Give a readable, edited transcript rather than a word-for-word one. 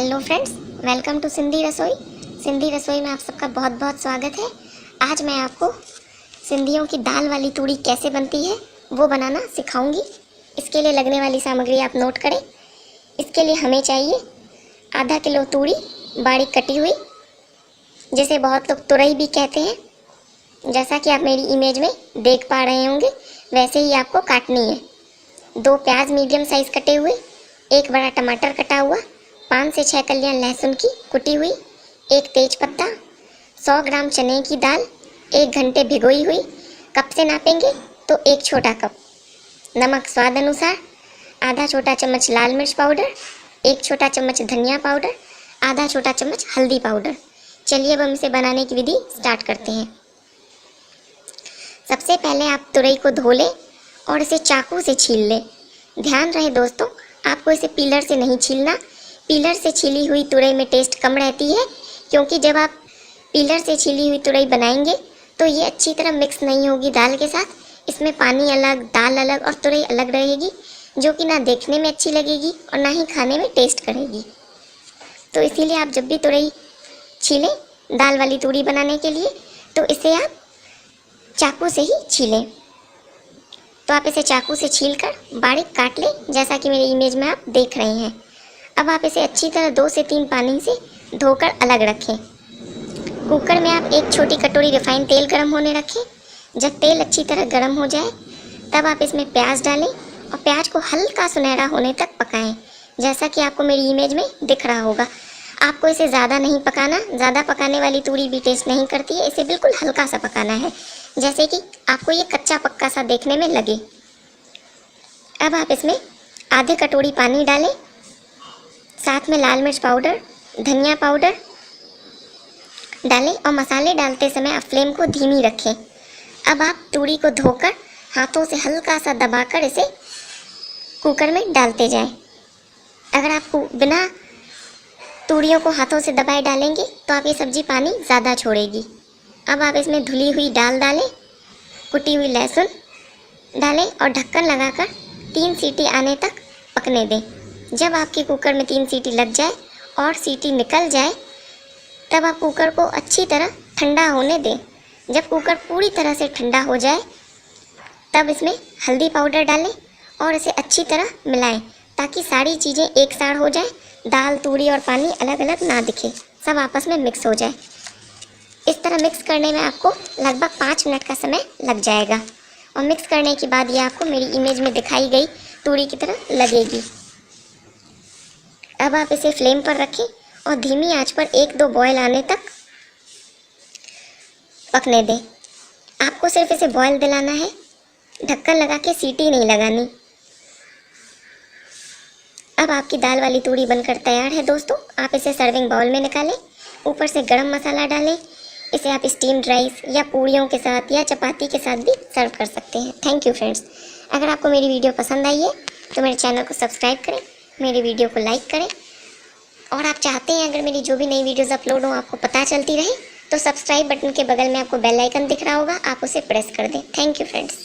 Hello friends, welcome to Sindhi Rasoi. Sindhi रसोई में आप सबका बहुत बहुत स्वागत है। आज मैं आपको सिंधियों की दाल वाली तूड़ी कैसे बनती है वो बनाना सिखाऊंगी। इसके लिए लगने वाली सामग्री आप नोट करें। इसके लिए हमें चाहिए आधा किलो तूड़ी बारीक कटी हुई, जिसे बहुत लोग तुरई भी कहते हैं। जैसा कि आप मेरी इमेज में देख पा रहे होंगे वैसे ही आपको काटनी है। 2 प्याज मीडियम साइज़ कटे हुए, 1 बड़ा टमाटर कटा हुआ, 5 से 6 कलियां लहसुन की कुटी हुई, 1 तेज पत्ता, 100 ग्राम चने की दाल 1 घंटे भिगोई हुई। कप से नापेंगे तो 1 छोटा कप। नमक स्वाद अनुसार, आधा छोटा चम्मच लाल मिर्च पाउडर, 1 छोटा चम्मच धनिया पाउडर, आधा छोटा चम्मच हल्दी पाउडर। चलिए अब हम इसे बनाने की विधि स्टार्ट करते हैं। सबसे पहले आप तुरई को धो लें और इसे चाकू से छील लें। ध्यान रहे दोस्तों, आपको इसे पीलर से नहीं छीलना। पीलर से छीली हुई तुरई में टेस्ट कम रहती है, क्योंकि जब आप पीलर से छीली हुई तुरई बनाएंगे तो ये अच्छी तरह मिक्स नहीं होगी दाल के साथ। इसमें पानी अलग, दाल अलग और तुरई अलग रहेगी, जो कि ना देखने में अच्छी लगेगी और ना ही खाने में टेस्ट करेगी। तो इसीलिए आप जब भी तुरई छीलें दाल वाली तूड़ी बनाने के लिए तो इसे आप चाकू से ही छीलें। तो आप इसे चाकू से छीलकर बारीक काट लें, जैसा कि मेरी इमेज में आप देख रहे हैं। अब आप इसे अच्छी तरह 2 से 3 पानी से धोकर अलग रखें। कुकर में आप 1 छोटी कटोरी रिफाइंड तेल गर्म होने रखें। जब तेल अच्छी तरह गर्म हो जाए तब आप इसमें प्याज डालें और प्याज को हल्का सुनहरा होने तक पकाएं, जैसा कि आपको मेरी इमेज में दिख रहा होगा। आपको इसे ज़्यादा नहीं पकाना, ज़्यादा पकाने वाली तूड़ी भी टेस्ट नहीं करती है। इसे बिल्कुल हल्का सा पकाना है, जैसे कि आपको ये कच्चा पक्का सा देखने में लगे। अब आप इसमें आधे कटोरी पानी डालें, साथ में लाल मिर्च पाउडर, धनिया पाउडर डालें और मसाले डालते समय आप फ्लेम को धीमी रखें। अब आप तूड़ी को धोकर हाथों से हल्का सा दबाकर इसे कुकर में डालते जाएं। अगर आप बिना तूड़ियों को हाथों से दबाए डालेंगे तो आपकी सब्जी पानी ज़्यादा छोड़ेगी। अब आप इसमें धुली हुई दाल डालें, कुटी हुई लहसुन डालें और ढक्कन लगाकर 3 सीटी आने तक पकने दें। जब आपके कुकर में 3 सीटी लग जाए और सीटी निकल जाए तब आप कुकर को अच्छी तरह ठंडा होने दें। जब कुकर पूरी तरह से ठंडा हो जाए तब इसमें हल्दी पाउडर डालें और इसे अच्छी तरह मिलाएं, ताकि सारी चीज़ें एक साथ हो जाए, दाल, तूड़ी और पानी अलग अलग ना दिखे, सब आपस में मिक्स हो जाए। इस तरह मिक्स करने में आपको लगभग 5 मिनट का समय लग जाएगा और मिक्स करने के बाद ये आपको मेरी इमेज में दिखाई गई तूड़ी की तरह लगेगी। अब आप इसे फ्लेम पर रखें और धीमी आंच पर 1-2 बॉयल आने तक पकने दें। आपको सिर्फ इसे बॉयल दिलाना है, ढक्कन लगा के सीटी नहीं लगानी। अब आपकी दाल वाली तूड़ी बनकर तैयार है दोस्तों। आप इसे सर्विंग बाउल में निकालें, ऊपर से गरम मसाला डालें। इसे आप स्टीम्ड राइस या पूड़ियों के साथ या चपाती के साथ भी सर्व कर सकते हैं। Thank you friends. अगर आपको मेरी वीडियो पसंद आई है तो मेरे चैनल को सब्सक्राइब करें, मेरी वीडियो को लाइक करें और आप चाहते हैं अगर मेरी जो भी नई वीडियोज़ अपलोड हो आपको पता चलती रहे तो सब्सक्राइब बटन के बगल में आपको बेल आइकन दिख रहा होगा, आप उसे प्रेस कर दें। Thank you friends.